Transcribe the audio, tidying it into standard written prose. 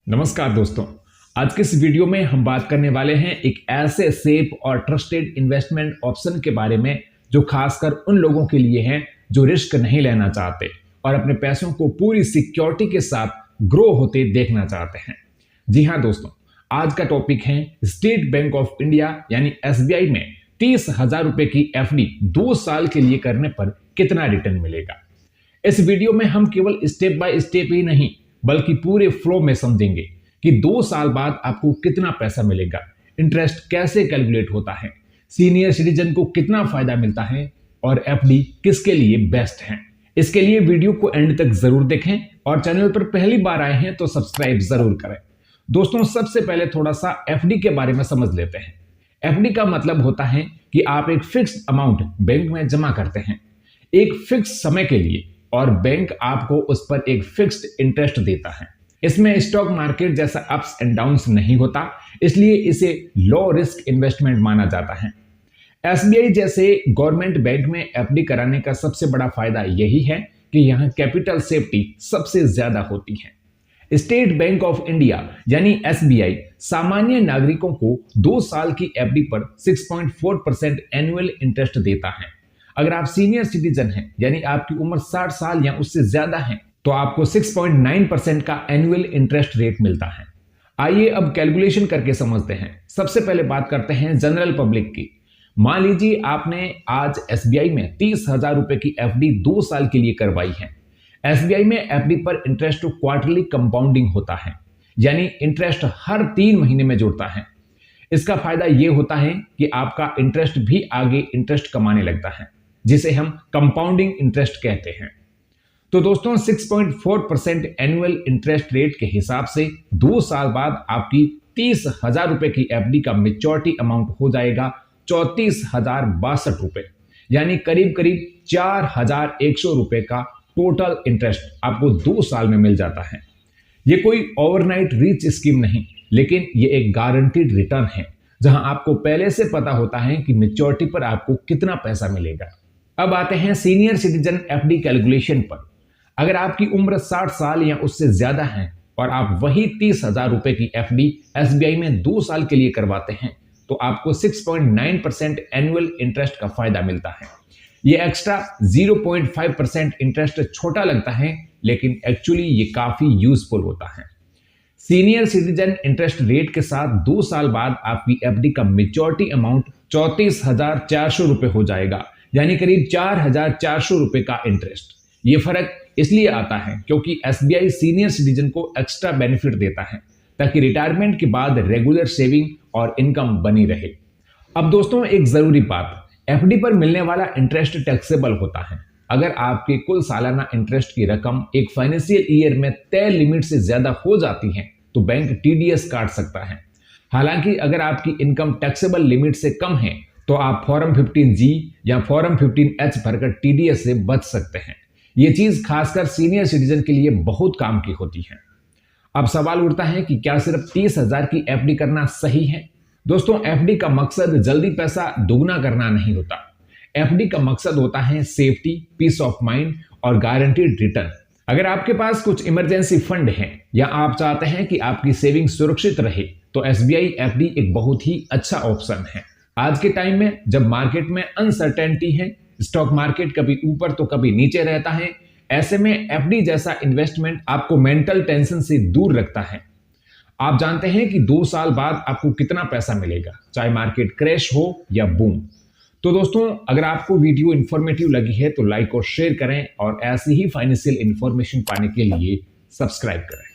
नमस्कार दोस्तों। आज के इस वीडियो में हम बात करने वाले हैं एक ऐसे सेफ और ट्रस्टेड इन्वेस्टमेंट ऑप्शन के बारे में जो खासकर उन लोगों के लिए हैं जो रिस्क नहीं लेना चाहते और अपने पैसों को पूरी सिक्योरिटी के साथ ग्रो होते देखना चाहते हैं। जी हाँ दोस्तों, आज का टॉपिक है स्टेट बैंक ऑफ इंडिया यानी SBI में 30,000 रुपए की FD 2 साल के लिए करने पर कितना रिटर्न मिलेगा। इस वीडियो में हम केवल स्टेप बाय स्टेप ही नहीं बल्कि पूरे फ्लो में समझेंगे कि 2 साल बाद आपको कितना पैसा मिलेगा, इंटरेस्ट कैसे कैलकुलेट होता है, सीनियर सिटीजन को कितना फायदा मिलता है और FD किसके लिए बेस्ट है। इसके लिए वीडियो को एंड तक जरूर देखें और चैनल पर पहली बार आए हैं तो सब्सक्राइब जरूर करें। दोस्तों, सबसे पहले थोड़ा सा FD के बारे में समझ लेते हैं। FD का मतलब होता है कि आप एक फिक्स्ड अमाउंट बैंक में जमा करते हैं एक फिक्स समय के लिए और बैंक आपको उस पर एक फिक्स्ड इंटरेस्ट देता है। इसमें स्टॉक मार्केट जैसा अप्स एंड डाउन्स नहीं होता, इसलिए इसे लो रिस्क इन्वेस्टमेंट माना जाता है। SBI जैसे गवर्नमेंट बैंक में FD कराने का सबसे बड़ा फायदा यही है कि यहाँ कैपिटल सेफ्टी सबसे ज्यादा होती है। स्टेट बैंक ऑफ इंडिया यानी SBI सामान्य नागरिकों को 2 साल की FD पर 6.4% एनुअल इंटरेस्ट देता है। अगर आप सीनियर सिटीजन हैं यानी आपकी उम्र 60 साल या उससे ज्यादा है तो आपको 6.9% का एनुअल इंटरेस्ट रेट मिलता है। आइए अब कैलकुलेशन करके समझते हैं। सबसे पहले बात करते हैं जनरल पब्लिक की। मान लीजिए आपने आज SBI में 30,000 रुपए की FD 2 साल के लिए करवाई है। SBI में FD पर इंटरेस्ट क्वार्टरली कंपाउंडिंग होता है, यानी इंटरेस्ट हर 3 महीने में जुड़ता है। इसका फायदा यह होता है कि आपका इंटरेस्ट भी आगे इंटरेस्ट कमाने लगता है, जिसे हम कंपाउंडिंग इंटरेस्ट कहते हैं। तो दोस्तों 6.4% एनुअल इंटरेस्ट रेट के हिसाब से 2 साल बाद आपकी 30,000 रुपए की FD का मैच्योरिटी अमाउंट हो जाएगा 34,062 रुपए, यानी करीब करीब 4,100 रुपए का टोटल इंटरेस्ट आपको 2 साल में मिल जाता है। ये कोई ओवरनाइट रिच स्कीम नहीं, लेकिन ये एक गारंटीड रिटर्न है जहां आपको पहले से पता होता है कि मैच्योरिटी पर आपको कितना पैसा मिलेगा। अब आते हैं सीनियर सिटीजन FD कैलकुलेशन पर। अगर आपकी उम्र 60 साल या उससे ज्यादा है और आप वही 30,000 रुपए की FD SBI में 2 साल के लिए करवाते हैं तो आपको 6.9% एनुअल इंटरेस्ट का फायदा मिलता है। यह एक्स्ट्रा 0.5% इंटरेस्ट छोटा लगता है, लेकिन एक्चुअली ये काफी यूजफुल होता है। सीनियर सिटीजन इंटरेस्ट रेट के साथ 2 साल बाद आपकी FD का मैच्योरिटी अमाउंट 34,400 रुपए हो जाएगा, यानी करीब 4,400 रुपए का इंटरेस्ट। ये फर्क इसलिए आता है क्योंकि SBI सीनियर सिटीजन को एक्स्ट्रा बेनिफिट देता है ताकि रिटायरमेंट के बाद रेगुलर सेविंग और इनकम बनी रहे। अब दोस्तों एक जरूरी बात, FD पर मिलने वाला इंटरेस्ट टैक्सेबल होता है। अगर आपके कुल सालाना इंटरेस्ट की रकम एक फाइनेंशियल ईयर में तय लिमिट से ज्यादा हो जाती है तो बैंक TDS काट सकता है। हालांकि अगर आपकी इनकम टैक्सेबल लिमिट से कम है तो आप फॉर्म 15G या फॉर्म 15H भरकर TDS से बच सकते हैं। यह चीज खासकर सीनियर सिटीजन के लिए बहुत काम की होती है। अब सवाल उठता है कि क्या सिर्फ 30,000 की FD करना सही है। दोस्तों, FD का मकसद जल्दी पैसा दुगना करना नहीं होता। FD का मकसद होता है सेफ्टी, पीस ऑफ माइंड और गारंटीड रिटर्न। अगर आपके पास कुछ इमरजेंसी फंड है या आप चाहते हैं कि आपकी सेविंग सुरक्षित रहे तो SBI FD एक बहुत ही अच्छा ऑप्शन है। आज के टाइम में जब मार्केट में अनसर्टेनिटी है, स्टॉक मार्केट कभी ऊपर तो कभी नीचे रहता है, ऐसे में FD जैसा इन्वेस्टमेंट आपको मेंटल टेंशन से दूर रखता है। आप जानते हैं कि 2 साल बाद आपको कितना पैसा मिलेगा, चाहे मार्केट क्रैश हो या बूम। तो दोस्तों, अगर आपको वीडियो इंफॉर्मेटिव लगी है तो लाइक और शेयर करें और ऐसी ही फाइनेंशियल इंफॉर्मेशन पाने के लिए सब्सक्राइब करें।